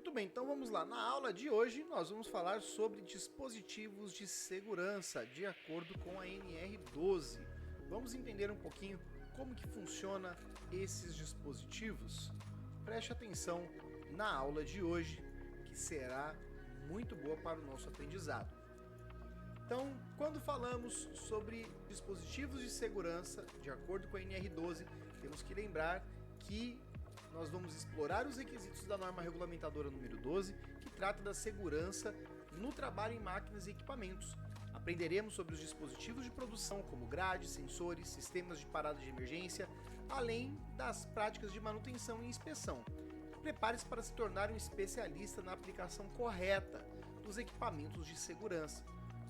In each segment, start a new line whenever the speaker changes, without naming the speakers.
Muito bem, então vamos lá. Na aula de hoje nós vamos falar sobre dispositivos de segurança de acordo com a NR12. Vamos entender um pouquinho como que funciona esses dispositivos? Preste atenção na aula de hoje, que será muito boa para o nosso aprendizado. Então, quando falamos sobre dispositivos de segurança de acordo com a NR12, temos que lembrar que nós vamos explorar os requisitos da norma regulamentadora número 12, que trata da segurança no trabalho em máquinas e equipamentos. Aprenderemos sobre os dispositivos de produção, como grades, sensores, sistemas de parada de emergência, além das práticas de manutenção e inspeção. Prepare-se para se tornar um especialista na aplicação correta dos equipamentos de segurança,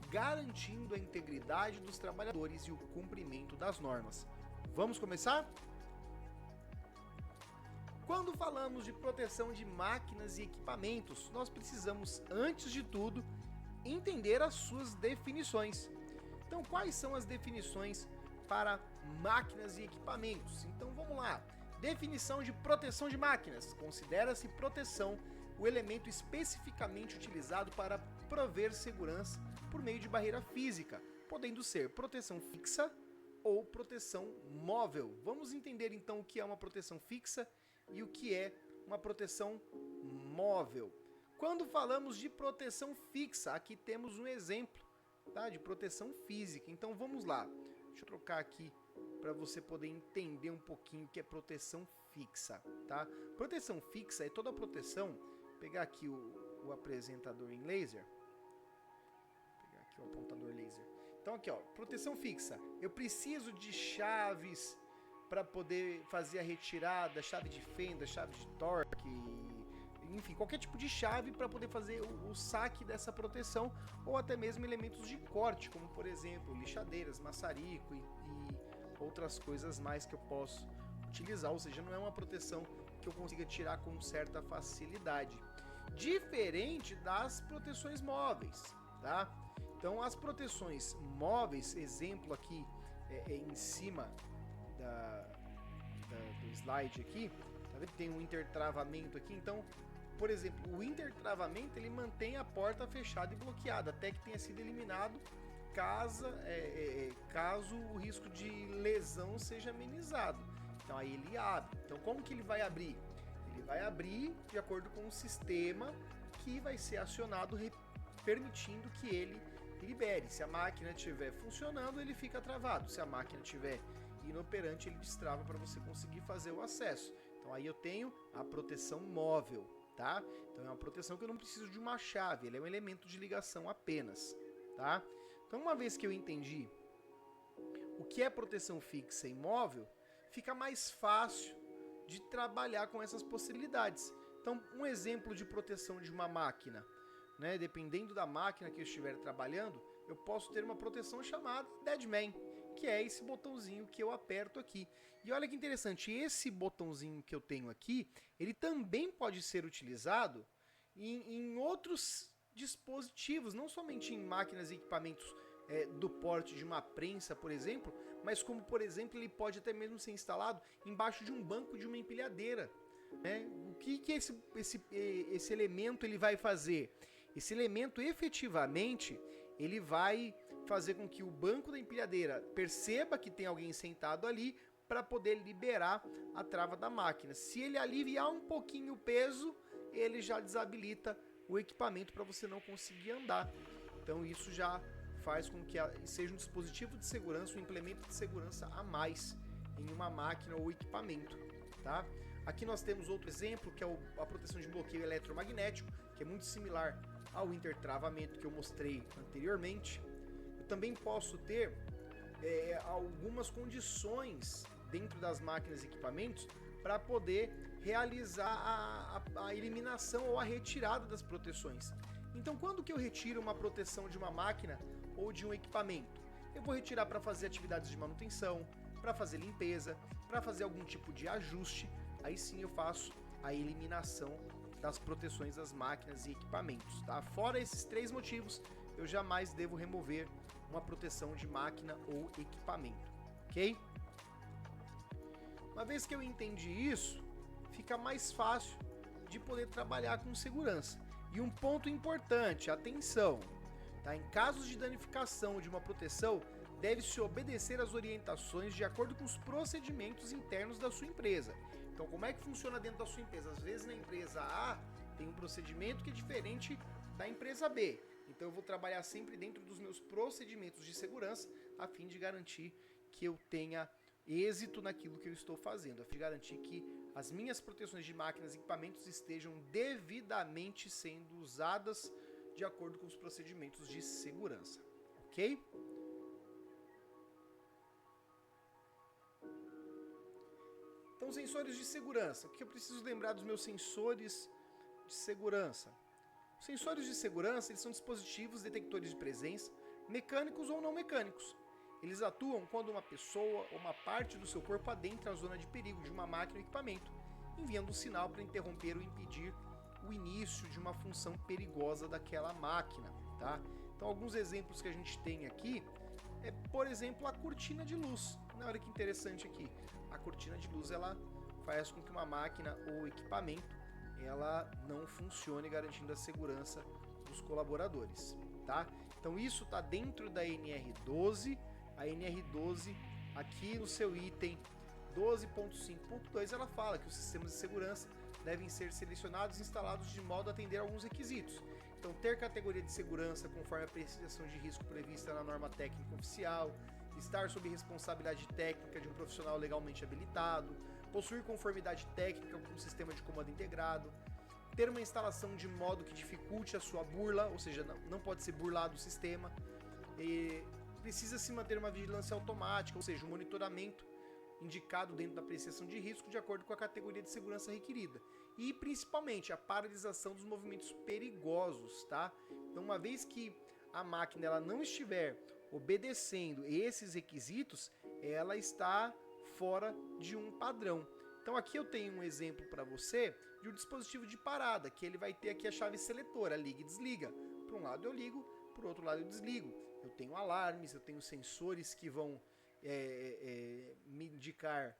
garantindo a integridade dos trabalhadores e o cumprimento das normas. Vamos começar? Quando falamos de proteção de máquinas e equipamentos, nós precisamos, antes de tudo, entender as suas definições. Então, quais são as definições para máquinas e equipamentos? Então, vamos lá. Definição de proteção de máquinas. Considera-se proteção o elemento especificamente utilizado para prover segurança por meio de barreira física, podendo ser proteção fixa ou proteção móvel. Vamos entender então o que é uma proteção fixa e o que é uma proteção móvel. Quando falamos de proteção fixa, aqui temos um exemplo, tá, de proteção física. Então vamos lá. Deixa eu trocar aqui para você poder entender um pouquinho o que é proteção fixa, tá? Proteção fixa é toda a proteção. Vou pegar aqui o apresentador em laser. Vou pegar aqui o apontador laser. Então aqui, ó, proteção fixa. Eu preciso de chaves para poder fazer a retirada, chave de fenda, chave de torque, enfim, qualquer tipo de chave para poder fazer o saque dessa proteção, ou até mesmo elementos de corte, como por exemplo lixadeiras, maçarico e outras coisas mais que eu posso utilizar, ou seja, não é uma proteção que eu consiga tirar com certa facilidade. Diferente das proteções móveis, tá? Então as proteções exemplo aqui em cima do slide aqui, tá vendo? Tem um intertravamento aqui, então, por exemplo, o intertravamento ele mantém a porta fechada e bloqueada até que tenha sido eliminado, caso o risco de lesão seja amenizado. Então aí ele abre. Então como que ele vai abrir? Ele vai abrir de acordo com o sistema que vai ser acionado, permitindo que ele libere. Se a máquina estiver funcionando, ele fica travado. Se a máquina estiver inoperante, ele destrava para você conseguir fazer o acesso. Então aí eu tenho a proteção móvel, tá? Então é uma proteção que eu não preciso de uma chave, ele é um elemento de ligação apenas, tá? Então uma vez que eu entendi o que é proteção fixa e móvel, fica mais fácil de trabalhar com essas possibilidades. Então um exemplo de proteção de uma máquina, né? Dependendo da máquina que eu estiver trabalhando, eu posso ter uma proteção chamada Deadman, que é esse botãozinho que eu aperto aqui. E olha que interessante, esse botãozinho que eu tenho aqui, ele também pode ser utilizado em outros dispositivos, não somente em máquinas e equipamentos do porte de uma prensa, por exemplo, mas como, por exemplo, ele pode até mesmo ser instalado embaixo de um banco de uma empilhadeira. Né? O que esse elemento ele vai fazer? Esse elemento efetivamente ele vai fazer com que o banco da empilhadeira perceba que tem alguém sentado ali para poder liberar a trava da máquina. Se ele aliviar um pouquinho o peso, ele já desabilita o equipamento para você não conseguir andar. Então isso já faz com que seja um dispositivo de segurança, um implemento de segurança a mais em uma máquina ou equipamento. Tá? Aqui nós temos outro exemplo, que é a proteção de bloqueio eletromagnético, que é muito similar ao intertravamento que eu mostrei anteriormente. Eu também posso ter algumas condições dentro das máquinas e equipamentos para poder realizar a eliminação ou a retirada das proteções. Então, quando que eu retiro uma proteção de uma máquina ou de um equipamento? Eu vou retirar para fazer atividades de manutenção, para fazer limpeza, para fazer algum tipo de ajuste. Aí sim eu faço a eliminação das proteções das máquinas e equipamentos, tá? Fora esses três motivos, eu jamais devo remover uma proteção de máquina ou equipamento, ok? Uma vez que eu entendi isso, fica mais fácil de poder trabalhar com segurança. E um ponto importante, atenção, tá? Em casos de danificação de uma proteção, deve-se obedecer às orientações de acordo com os procedimentos internos da sua empresa. Então, como é que funciona dentro da sua empresa? Às vezes na empresa A tem um procedimento que é diferente da empresa B. Então eu vou trabalhar sempre dentro dos meus procedimentos de segurança a fim de garantir que eu tenha êxito naquilo que eu estou fazendo, a fim de garantir que as minhas proteções de máquinas e equipamentos estejam devidamente sendo usadas de acordo com os procedimentos de segurança, ok? Então, sensores de segurança. O que eu preciso lembrar dos meus sensores de segurança? Os sensores de segurança eles são dispositivos detectores de presença, mecânicos ou não mecânicos. Eles atuam quando uma pessoa ou uma parte do seu corpo adentra a zona de perigo de uma máquina ou equipamento, enviando um sinal para interromper ou impedir o início de uma função perigosa daquela máquina, tá? Então, alguns exemplos que a gente tem aqui é, por exemplo, a cortina de luz. Olha que interessante aqui. A cortina de luz ela faz com que uma máquina ou equipamento ela não funcione, garantindo a segurança dos colaboradores, tá? Então isso está dentro da NR12. A NR12 aqui no seu item 12.5.2 ela fala que os sistemas de segurança devem ser selecionados e instalados de modo a atender a alguns requisitos. Então, ter categoria de segurança conforme a apreciação de risco prevista na norma técnica oficial, estar sob responsabilidade técnica de um profissional legalmente habilitado, possuir conformidade técnica com um sistema de comando integrado, ter uma instalação de modo que dificulte a sua burla, ou seja, não pode ser burlado o sistema, e precisa se manter uma vigilância automática, ou seja, um monitoramento indicado dentro da apreciação de risco de acordo com a categoria de segurança requerida. E principalmente a paralisação dos movimentos perigosos, tá? Então, uma vez que a máquina ela não estiver obedecendo esses requisitos, ela está fora de um padrão. Então aqui eu tenho um exemplo para você de um dispositivo de parada, que ele vai ter aqui a chave seletora, liga e desliga. Para um lado eu ligo, para o outro lado eu desligo. Eu tenho alarmes, eu tenho sensores que vão me indicar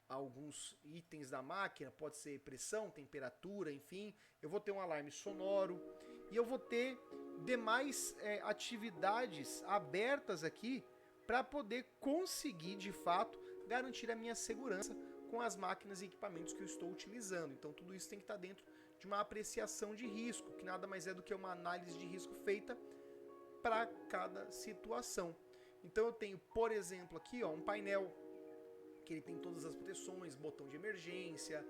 alguns itens da máquina, pode ser pressão, temperatura, enfim. Eu vou ter um alarme sonoro e eu vou ter demais atividades abertas aqui para poder conseguir, de fato, garantir a minha segurança com as máquinas e equipamentos que eu estou utilizando. Então tudo isso tem que estar dentro de uma apreciação de risco, que nada mais é do que uma análise de risco feita para cada situação. Então eu tenho, por exemplo, aqui um painel que ele tem todas as proteções, botão de emergência,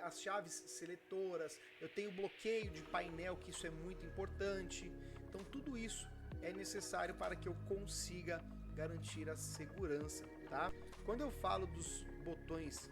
as chaves seletoras, eu tenho bloqueio de painel, que isso é muito importante. Então tudo isso é necessário para que eu consiga garantir a segurança, tá? Quando eu falo dos botões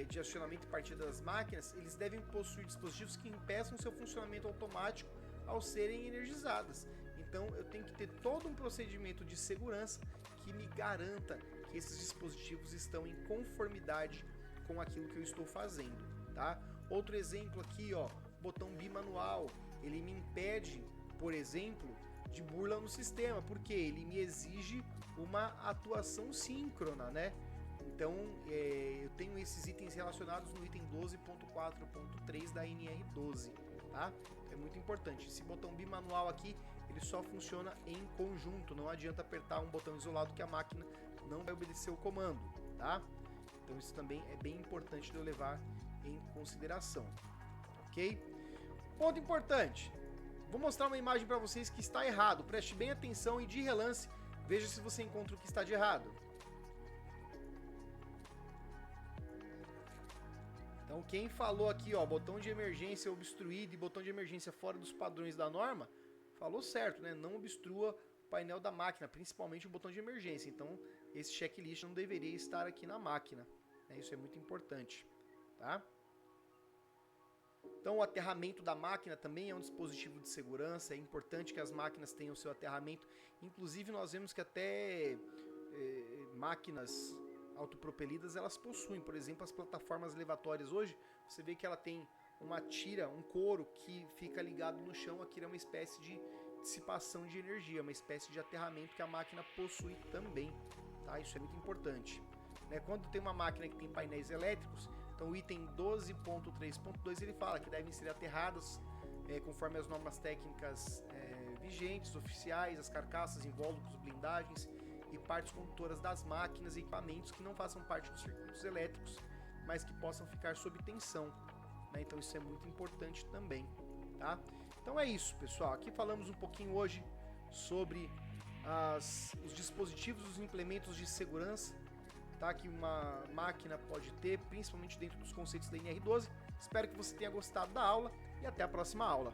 de acionamento e partida das máquinas, eles devem possuir dispositivos que impeçam seu funcionamento automático ao serem energizadas. Então eu tenho que ter todo um procedimento de segurança que me garanta que esses dispositivos estão em conformidade com aquilo que eu estou fazendo, tá? Outro exemplo aqui, botão bimanual, ele me impede, por exemplo, de burla no sistema, porque ele me exige uma atuação síncrona, né? Então eu tenho esses itens relacionados no item 12.4.3 da NR12, tá? É muito importante. Esse botão bimanual aqui, ele só funciona em conjunto, não adianta apertar um botão isolado que a máquina não vai obedecer o comando, tá? Então isso também é bem importante de eu levar em consideração, ok? Ponto importante, vou mostrar uma imagem para vocês que está errado, preste bem atenção e de relance, veja se você encontra o que está de errado. Então quem falou aqui, botão de emergência obstruído e botão de emergência fora dos padrões da norma, falou certo, né? Não obstrua o painel da máquina, principalmente o botão de emergência. Então esse checklist não deveria estar aqui na máquina, né? Isso é muito importante, tá? Então o aterramento da máquina também é um dispositivo de segurança, é importante que as máquinas tenham o seu aterramento. Inclusive nós vemos que até máquinas autopropelidas elas possuem, por exemplo, as plataformas elevatórias hoje, você vê que ela tem uma tira, um couro que fica ligado no chão, aqui é uma espécie de dissipação de energia, uma espécie de aterramento que a máquina possui também, tá? Isso é muito importante, né? Quando tem uma máquina que tem painéis elétricos, Então o item 12.3.2 ele fala que devem ser aterradas conforme as normas técnicas vigentes, oficiais, as carcaças, invólucros, blindagens e partes condutoras das máquinas e equipamentos que não façam parte dos circuitos elétricos, mas que possam ficar sob tensão, né? Então isso é muito importante também, tá? Então é isso, pessoal. Aqui falamos um pouquinho hoje sobre os dispositivos, os implementos de segurança, tá? Que uma máquina pode ter, principalmente dentro dos conceitos da NR12. Espero que você tenha gostado da aula e até a próxima aula.